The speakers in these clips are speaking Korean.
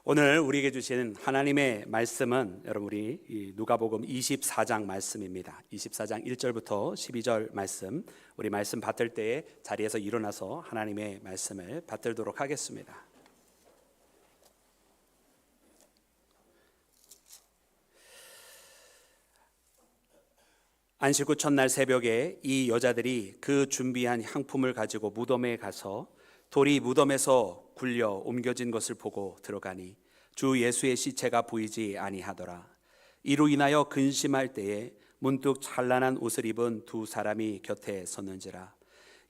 오늘 우리에게 주신 하나님의 말씀은 여러분 우리 누가복음 24장 말씀입니다. 24장 1절부터 12절 말씀, 우리 말씀 받들 때에 자리에서 일어나서 하나님의 말씀을 받들도록 하겠습니다. 안식 후 첫날 새벽에 이 여자들이 그 준비한 향품을 가지고 무덤에 가서 돌이 무덤에서 굴려 옮겨진 것을 보고 들어가니 주 예수의 시체가 보이지 아니하더라. 이로 인하여 근심할 때에 문득 찬란한 옷을 입은 두 사람이 곁에 섰는지라.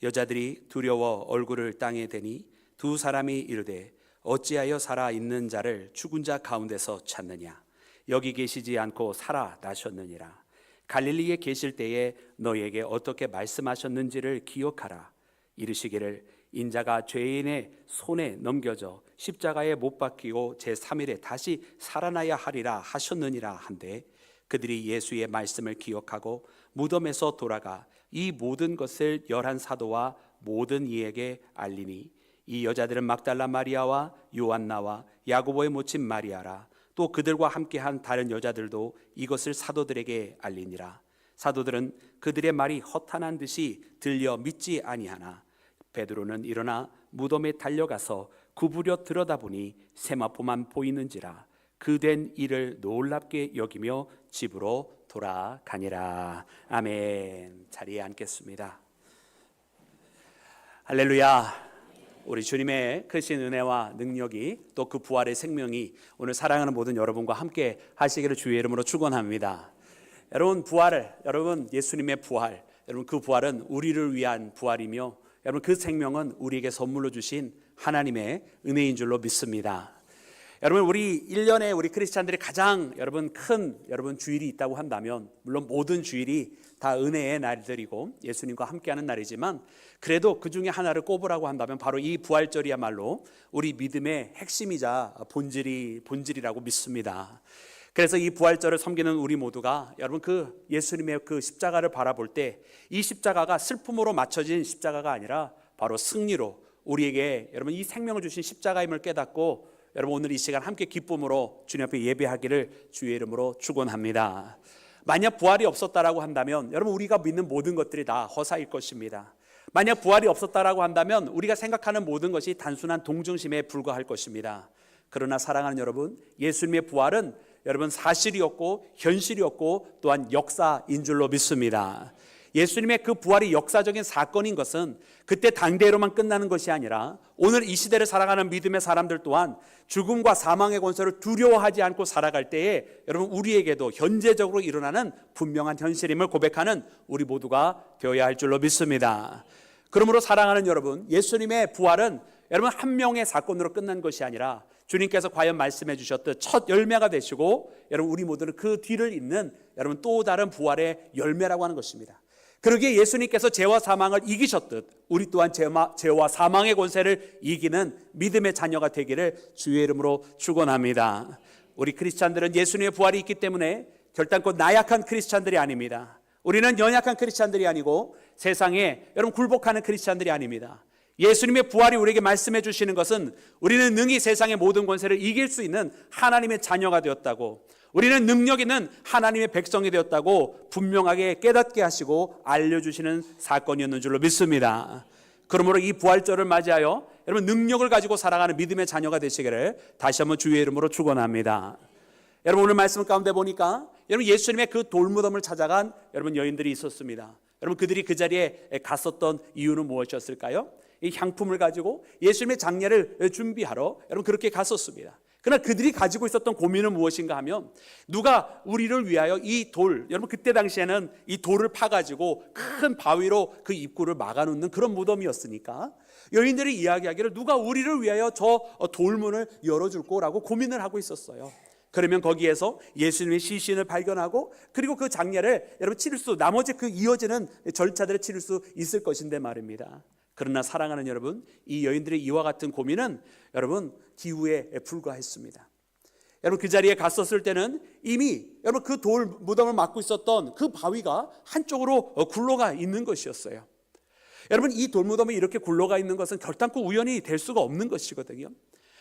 여자들이 두려워 얼굴을 땅에 대니 두 사람이 이르되 어찌하여 살아 있는 자를 죽은 자 가운데서 찾느냐. 여기 계시지 않고 살아나셨느니라. 갈릴리에 계실 때에 너희에게 어떻게 말씀하셨는지를 기억하라. 이르시기를 인자가 죄인의 손에 넘겨져 십자가에 못 박히고 제3일에 다시 살아나야 하리라 하셨느니라 한데, 그들이 예수의 말씀을 기억하고 무덤에서 돌아가 이 모든 것을 11 사도와 모든 이에게 알리니, 이 여자들은 막달라 마리아와 요한나와 야고보의 모친 마리아라. 또 그들과 함께한 다른 여자들도 이것을 사도들에게 알리니라. 사도들은 그들의 말이 허탄한 듯이 들려 믿지 아니하나 베드로는 일어나 무덤에 달려가서 구부려 들여다보니 세마포만 보이는지라. 그된 일을 놀랍게 여기며 집으로 돌아가니라. 아멘. 자리에 앉겠습니다. 할렐루야. 우리 주님의 크신 은혜와 능력이, 또 그 부활의 생명이 오늘 사랑하는 모든 여러분과 함께 하시기를 주의 이름으로 축원합니다. 여러분 예수님의 부활, 여러분 그 부활은 우리를 위한 부활이며, 여러분 그 생명은 우리에게 선물로 주신 하나님의 은혜인 줄로 믿습니다. 여러분 우리 1년에 우리 크리스찬들이 가장 큰 주일이 있다고 한다면, 물론 모든 주일이 다 은혜의 날들이고 예수님과 함께하는 날이지만, 그래도 그 중에 하나를 꼽으라고 한다면 바로 이 부활절이야말로 우리 믿음의 핵심이자 본질이라고 믿습니다. 그래서 이 부활절을 섬기는 우리 모두가 여러분 그 예수님의 그 십자가를 바라볼 때 이 십자가가 슬픔으로 맞춰진 십자가가 아니라 바로 승리로 우리에게 여러분 이 생명을 주신 십자가임을 깨닫고, 여러분 오늘 이 시간 함께 기쁨으로 주님 앞에 예배하기를 주의 이름으로 축원합니다. 만약 부활이 없었다라고 한다면 여러분 우리가 믿는 모든 것들이 다 허사일 것입니다. 만약 부활이 없었다라고 한다면 우리가 생각하는 모든 것이 단순한 동정심에 불과할 것입니다. 그러나 사랑하는 여러분, 예수님의 부활은 여러분 사실이었고 현실이었고 또한 역사인 줄로 믿습니다. 예수님의 그 부활이 역사적인 사건인 것은 그때 당대로만 끝나는 것이 아니라 오늘 이 시대를 살아가는 믿음의 사람들 또한 죽음과 사망의 권세를 두려워하지 않고 살아갈 때에 여러분 우리에게도 현재적으로 일어나는 분명한 현실임을 고백하는 우리 모두가 되어야 할 줄로 믿습니다. 그러므로 사랑하는 여러분, 예수님의 부활은 여러분 한 명의 사건으로 끝난 것이 아니라 주님께서 과연 말씀해 주셨듯 첫 열매가 되시고, 여러분 우리 모두는 그 뒤를 잇는 여러분 또 다른 부활의 열매라고 하는 것입니다. 그러기에 예수님께서 죄와 사망을 이기셨듯 우리 또한 죄와 사망의 권세를 이기는 믿음의 자녀가 되기를 주의 이름으로 축원합니다. 우리 크리스찬들은 예수님의 부활이 있기 때문에 결단코 나약한 크리스찬들이 아닙니다. 우리는 연약한 크리스찬들이 아니고 세상에 여러분 굴복하는 크리스찬들이 아닙니다. 예수님의 부활이 우리에게 말씀해 주시는 것은 우리는 능히 세상의 모든 권세를 이길 수 있는 하나님의 자녀가 되었다고, 우리는 능력 있는 하나님의 백성이 되었다고 분명하게 깨닫게 하시고 알려주시는 사건이었는 줄로 믿습니다. 그러므로 이 부활절을 맞이하여 여러분 능력을 가지고 살아가는 믿음의 자녀가 되시기를 다시 한번 주의 이름으로 축원합니다. 여러분 오늘 말씀 가운데 보니까 여러분 예수님의 그 돌무덤을 찾아간 여러분 여인들이 있었습니다. 여러분 그들이 그 자리에 갔었던 이유는 무엇이었을까요? 이 향품을 가지고 예수님의 장례를 준비하러 여러분 그렇게 갔었습니다. 그러나 그들이 가지고 있었던 고민은 무엇인가 하면, 누가 우리를 위하여 이 돌, 여러분 그때 당시에는 이 돌을 파가지고 큰 바위로 그 입구를 막아놓는 그런 무덤이었으니까 여인들이 이야기하기를 누가 우리를 위하여 저 돌문을 열어줄 거라고 고민을 하고 있었어요. 그러면 거기에서 예수님의 시신을 발견하고 그리고 그 장례를 여러분 치를 수, 나머지 그 이어지는 절차들을 치를 수 있을 것인데 말입니다. 그러나 사랑하는 여러분, 이 여인들의 이와 같은 고민은 여러분 기우에 불과했습니다. 여러분 그 자리에 갔었을 때는 이미 여러분 그 돌 무덤을 막고 있었던 그 바위가 한쪽으로 굴러가 있는 것이었어요. 여러분 이 돌무덤이 이렇게 굴러가 있는 것은 결단코 우연히 될 수가 없는 것이거든요.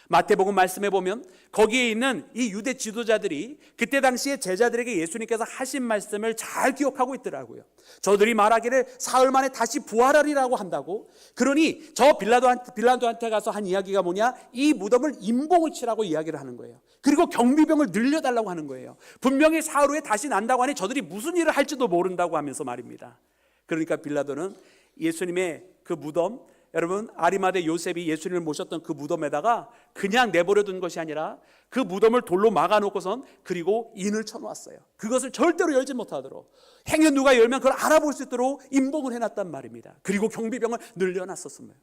마태복음 말씀해 보면 거기에 있는 이 유대 지도자들이 그때 당시에 제자들에게 예수님께서 하신 말씀을 잘 기억하고 있더라고요. 저들이 말하기를 사흘 만에 다시 부활하리라고 한다고. 그러니 저 빌라도한테 가서 한 이야기가 뭐냐, 이 무덤을 임봉을 치라고 이야기를 하는 거예요. 그리고 경비병을 늘려달라고 하는 거예요. 분명히 사흘 후에 다시 난다고 하니 저들이 무슨 일을 할지도 모른다고 하면서 말입니다. 그러니까 빌라도는 예수님의 그 무덤, 여러분 아리마대 요셉이 예수님을 모셨던 그 무덤에다가 그냥 내버려 둔 것이 아니라 그 무덤을 돌로 막아놓고선 그리고 인을 쳐놓았어요. 그것을 절대로 열지 못하도록, 행여 누가 열면 그걸 알아볼 수 있도록 임봉을 해놨단 말입니다. 그리고 경비병을 늘려놨었습니다.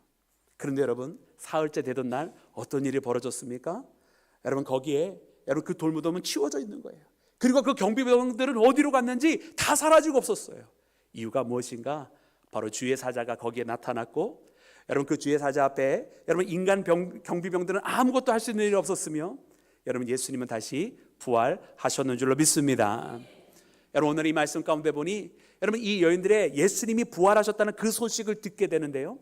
그런데 여러분 사흘째 되던 날 어떤 일이 벌어졌습니까? 여러분 거기에 여러분 그 돌무덤은 치워져 있는 거예요. 그리고 그 경비병들은 어디로 갔는지 다 사라지고 없었어요. 이유가 무엇인가? 바로 주의 사자가 거기에 나타났고, 여러분 그 주의 사자 앞에 여러분 인간 경비병들은 아무것도 할 수 있는 일이 없었으며, 여러분 예수님은 다시 부활하셨는 줄로 믿습니다. 여러분 오늘 이 말씀 가운데 보니 여러분 이 여인들의 예수님이 부활하셨다는 그 소식을 듣게 되는데요,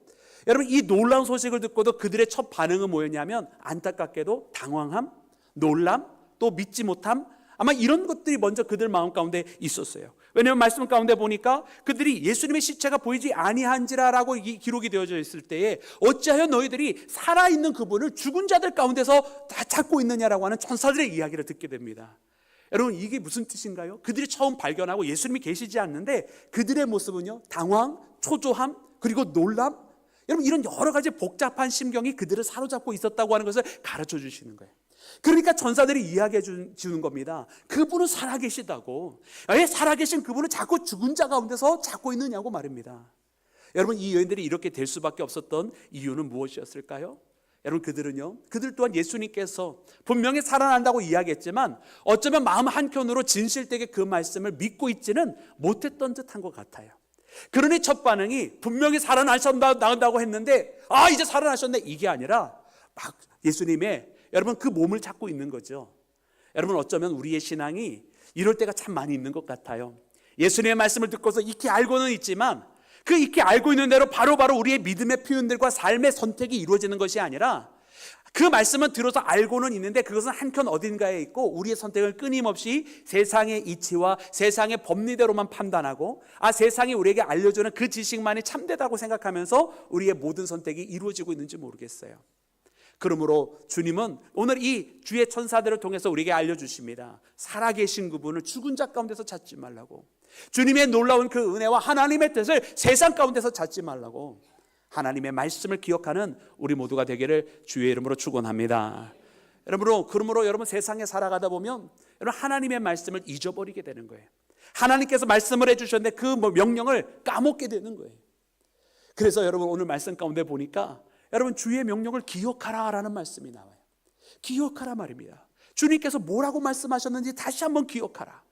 여러분 이 놀라운 소식을 듣고도 그들의 첫 반응은 뭐였냐면 안타깝게도 당황함, 놀람, 또 믿지 못함, 아마 이런 것들이 먼저 그들 마음 가운데 있었어요. 왜냐하면 말씀 가운데 보니까 그들이 예수님의 시체가 보이지 아니한지라라고 기록이 되어져 있을 때에 어찌하여 너희들이 살아있는 그분을 죽은 자들 가운데서 다 찾고 있느냐라고 하는 천사들의 이야기를 듣게 됩니다. 여러분 이게 무슨 뜻인가요? 그들이 처음 발견하고 예수님이 계시지 않는데 그들의 모습은요, 당황, 초조함, 그리고 놀람, 여러분 이런 여러 가지 복잡한 심경이 그들을 사로잡고 있었다고 하는 것을 가르쳐 주시는 거예요. 그러니까 천사들이 이야기해 주는 겁니다. 그분은 살아계시다고. 왜 살아계신 그분을 자꾸 죽은 자 가운데서 찾고 있느냐고 말입니다. 여러분 이 여인들이 이렇게 될 수밖에 없었던 이유는 무엇이었을까요? 여러분 그들 또한 예수님께서 분명히 살아난다고 이야기했지만 어쩌면 마음 한켠으로 진실되게 그 말씀을 믿고 있지는 못했던 듯한 것 같아요. 그러니 첫 반응이 분명히 살아나신다고 했는데 이제 살아나셨네, 이게 아니라 막 예수님의 여러분 그 몸을 찾고 있는 거죠. 여러분 어쩌면 우리의 신앙이 이럴 때가 참 많이 있는 것 같아요. 예수님의 말씀을 듣고서 익히 알고는 있지만 그 익히 알고 있는 대로 바로바로 우리의 믿음의 표현들과 삶의 선택이 이루어지는 것이 아니라 그 말씀은 들어서 알고는 있는데 그것은 한켠 어딘가에 있고 우리의 선택을 끊임없이 세상의 이치와 세상의 법리대로만 판단하고 세상이 우리에게 알려주는 그 지식만이 참되다고 생각하면서 우리의 모든 선택이 이루어지고 있는지 모르겠어요. 그러므로 주님은 오늘 이 주의 천사들을 통해서 우리에게 알려주십니다. 살아계신 그분을 죽은 자 가운데서 찾지 말라고. 주님의 놀라운 그 은혜와 하나님의 뜻을 세상 가운데서 찾지 말라고. 하나님의 말씀을 기억하는 우리 모두가 되기를 주의 이름으로 축원합니다. 그러므로 여러분 세상에 살아가다 보면 여러분 하나님의 말씀을 잊어버리게 되는 거예요. 하나님께서 말씀을 해주셨는데 그 명령을 까먹게 되는 거예요. 그래서 여러분 오늘 말씀 가운데 보니까 여러분 주의 명령을 기억하라라는 말씀이 나와요. 기억하라 말입니다. 주님께서 뭐라고 말씀하셨는지 다시 한번 기억하라.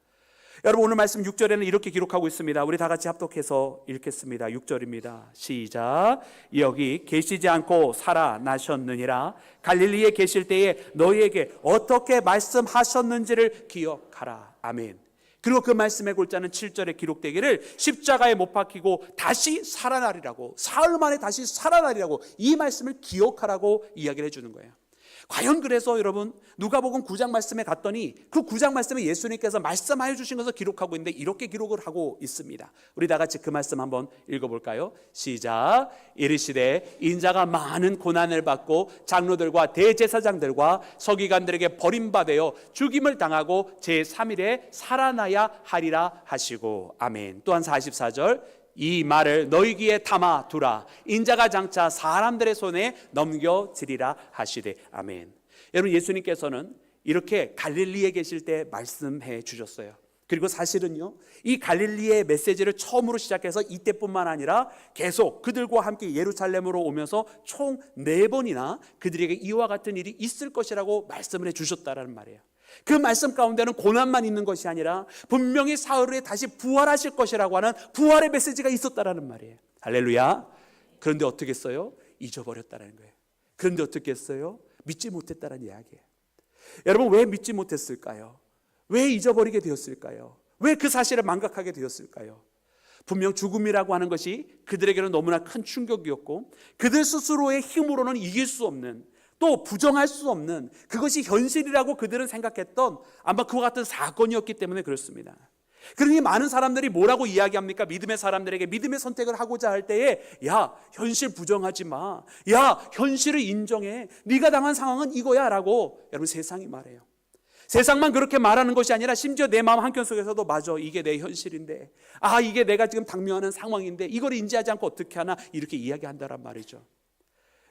여러분 오늘 말씀 6절에는 이렇게 기록하고 있습니다. 우리 다 같이 합독해서 읽겠습니다. 6절입니다. 시작. 여기 계시지 않고 살아나셨느니라. 갈릴리에 계실 때에 너희에게 어떻게 말씀하셨는지를 기억하라. 아멘. 그리고 그 말씀의 골자는 7절에 기록되기를 십자가에 못 박히고 다시 살아나리라고, 사흘 만에 다시 살아나리라고 이 말씀을 기억하라고 이야기를 해주는 거예요. 과연 그래서 여러분 누가복음 9장 말씀에 갔더니 그 9장 말씀에 예수님께서 말씀하여 주신 것을 기록하고 있는데 이렇게 기록을 하고 있습니다. 우리 다 같이 그 말씀 한번 읽어볼까요? 시작. 이르시되 인자가 많은 고난을 받고 장로들과 대제사장들과 서기관들에게 버림받아 죽임을 당하고 제3일에 살아나야 하리라 하시고. 아멘. 또한 44절. 이 말을 너희 귀에 담아 두라. 인자가 장차 사람들의 손에 넘겨지리라 하시되. 아멘. 여러분 예수님께서는 이렇게 갈릴리에 계실 때 말씀해 주셨어요. 그리고 사실은요 이 갈릴리의 메시지를 처음으로 시작해서 이때뿐만 아니라 계속 그들과 함께 예루살렘으로 오면서 총 4번이나 그들에게 이와 같은 일이 있을 것이라고 말씀을 해 주셨다라는 말이에요. 그 말씀 가운데는 고난만 있는 것이 아니라 분명히 사흘 후에 다시 부활하실 것이라고 하는 부활의 메시지가 있었다라는 말이에요. 할렐루야. 그런데 어떻게 했어요? 잊어버렸다는 거예요. 그런데 어떻게 했어요? 믿지 못했다는 이야기예요. 여러분 왜 믿지 못했을까요? 왜 잊어버리게 되었을까요? 왜 그 사실을 망각하게 되었을까요? 분명 죽음이라고 하는 것이 그들에게는 너무나 큰 충격이었고 그들 스스로의 힘으로는 이길 수 없는 또 부정할 수 없는 그것이 현실이라고 그들은 생각했던 아마 그와 같은 사건이었기 때문에 그렇습니다. 그러니 많은 사람들이 뭐라고 이야기합니까? 믿음의 사람들에게 믿음의 선택을 하고자 할 때에 야, 현실 부정하지 마. 야, 현실을 인정해. 네가 당한 상황은 이거야 라고 여러분 세상이 말해요. 세상만 그렇게 말하는 것이 아니라 심지어 내 마음 한켠 속에서도 맞아, 이게 내 현실인데, 아, 이게 내가 지금 당면하는 상황인데 이걸 인지하지 않고 어떻게 하나 이렇게 이야기한다란 말이죠.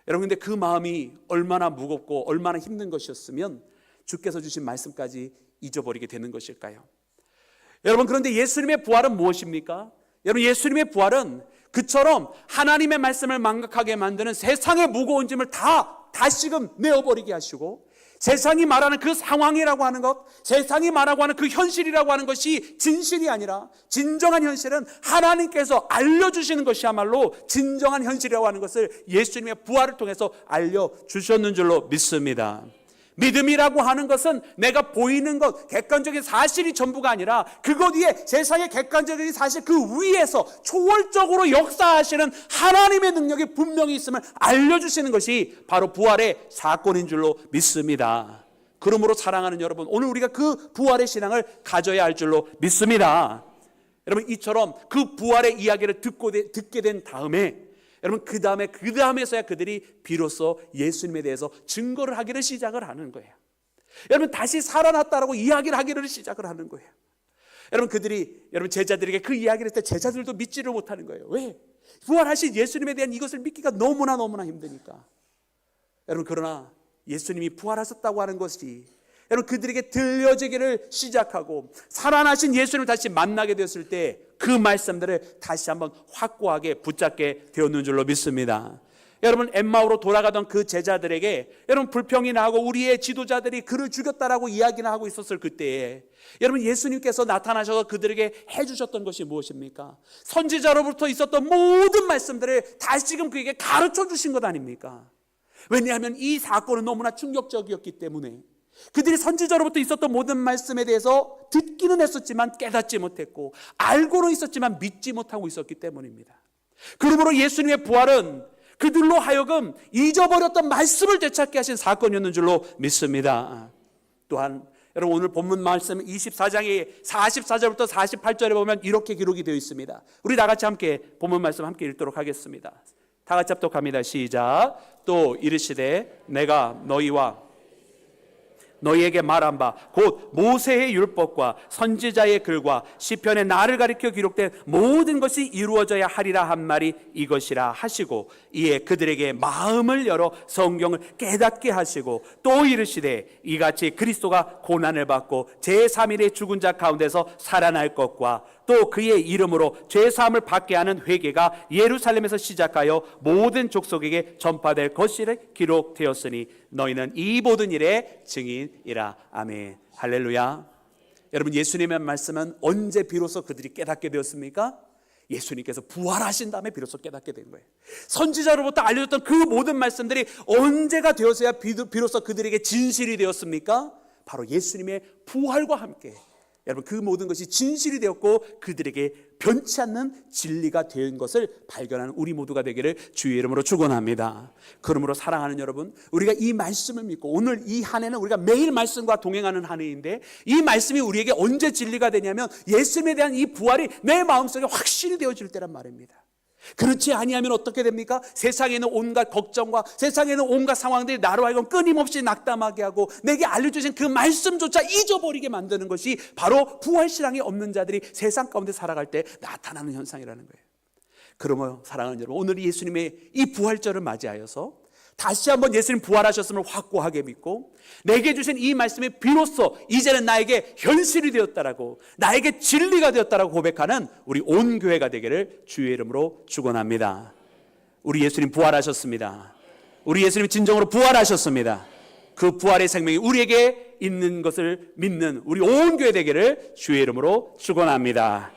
여러분, 근데 그 마음이 얼마나 무겁고 얼마나 힘든 것이었으면 주께서 주신 말씀까지 잊어버리게 되는 것일까요? 여러분, 그런데 예수님의 부활은 무엇입니까? 여러분, 예수님의 부활은 그처럼 하나님의 말씀을 망각하게 만드는 세상의 무거운 짐을 다 다시금 내어버리게 하시고, 세상이 말하는 그 상황이라고 하는 것, 세상이 말하고 하는 그 현실이라고 하는 것이 진실이 아니라 진정한 현실은 하나님께서 알려주시는 것이야말로 진정한 현실이라고 하는 것을 예수님의 부활을 통해서 알려주셨는 줄로 믿습니다. 믿음이라고 하는 것은 내가 보이는 것, 객관적인 사실이 전부가 아니라 그것 위에 세상의 객관적인 사실 그 위에서 초월적으로 역사하시는 하나님의 능력이 분명히 있음을 알려주시는 것이 바로 부활의 사건인 줄로 믿습니다. 그러므로 사랑하는 여러분, 오늘 우리가 그 부활의 신앙을 가져야 할 줄로 믿습니다. 여러분, 이처럼 그 부활의 이야기를 듣게 된 다음에 여러분, 그 다음에서야 그들이 비로소 예수님에 대해서 증거를 하기를 시작을 하는 거예요. 여러분, 다시 살아났다라고 이야기를 하기를 시작을 하는 거예요. 여러분, 제자들에게 그 이야기를 했을 때 제자들도 믿지를 못하는 거예요. 왜? 부활하신 예수님에 대한 이것을 믿기가 너무나 힘드니까. 여러분, 그러나 예수님이 부활하셨다고 하는 것이 여러분 그들에게 들려지기를 시작하고 살아나신 예수님을 다시 만나게 되었을 때 그 말씀들을 다시 한번 확고하게 붙잡게 되었는 줄로 믿습니다. 여러분, 엠마오로 돌아가던 그 제자들에게 여러분 불평이 나고 우리의 지도자들이 그를 죽였다라고 이야기를 하고 있었을 그때에 여러분 예수님께서 나타나셔서 그들에게 해주셨던 것이 무엇입니까? 선지자로부터 있었던 모든 말씀들을 다시금 그에게 가르쳐 주신 것 아닙니까? 왜냐하면 이 사건은 너무나 충격적이었기 때문에 그들이 선지자로부터 있었던 모든 말씀에 대해서 듣기는 했었지만 깨닫지 못했고 알고는 있었지만 믿지 못하고 있었기 때문입니다. 그러므로 예수님의 부활은 그들로 하여금 잊어버렸던 말씀을 되찾게 하신 사건이었는 줄로 믿습니다. 또한 여러분, 오늘 본문 말씀 24장의 44절부터 48절에 보면 이렇게 기록이 되어 있습니다. 우리 다 같이 함께 본문 말씀 함께 읽도록 하겠습니다. 다 같이 합독합니다. 시작. 또 이르시되 내가 너희에게 말한 바 곧 모세의 율법과 선지자의 글과 시편의 나를 가리켜 기록된 모든 것이 이루어져야 하리라 한 말이 이것이라 하시고 이에 그들에게 마음을 열어 성경을 깨닫게 하시고 또 이르시되 이같이 그리스도가 고난을 받고 제3일에 죽은 자 가운데서 살아날 것과 또 그의 이름으로 죄사함을 받게 하는 회개가 예루살렘에서 시작하여 모든 족속에게 전파될 것이라 기록되었으니 너희는 이 모든 일의 증인이라. 아멘. 할렐루야. 여러분, 예수님의 말씀은 언제 비로소 그들이 깨닫게 되었습니까? 예수님께서 부활하신 다음에 비로소 깨닫게 된 거예요. 선지자로부터 알려졌던 그 모든 말씀들이 언제가 되어서야 비로소 그들에게 진실이 되었습니까? 바로 예수님의 부활과 함께 여러분 그 모든 것이 진실이 되었고 그들에게 변치 않는 진리가 된 것을 발견하는 우리 모두가 되기를 주의 이름으로 축원합니다. 그러므로 사랑하는 여러분, 우리가 이 말씀을 믿고 오늘 이 한 해는 우리가 매일 말씀과 동행하는 한 해인데 이 말씀이 우리에게 언제 진리가 되냐면 예수님에 대한 이 부활이 내 마음속에 확실히 되어질 때란 말입니다. 그렇지 아니하면 어떻게 됩니까? 세상에는 온갖 걱정과 세상에는 온갖 상황들이 나로 하여금 끊임없이 낙담하게 하고 내게 알려주신 그 말씀조차 잊어버리게 만드는 것이 바로 부활신앙이 없는 자들이 세상 가운데 살아갈 때 나타나는 현상이라는 거예요. 그러므로 사랑하는 여러분, 오늘 예수님의 이 부활절을 맞이하여서 다시 한번 예수님 부활하셨음을 확고하게 믿고 내게 주신 이 말씀이 비로소 이제는 나에게 현실이 되었다라고 나에게 진리가 되었다라고 고백하는 우리 온 교회가 되기를 주의 이름으로 축원합니다. 우리 예수님 부활하셨습니다. 우리 예수님 진정으로 부활하셨습니다. 그 부활의 생명이 우리에게 있는 것을 믿는 우리 온 교회 되기를 주의 이름으로 축원합니다.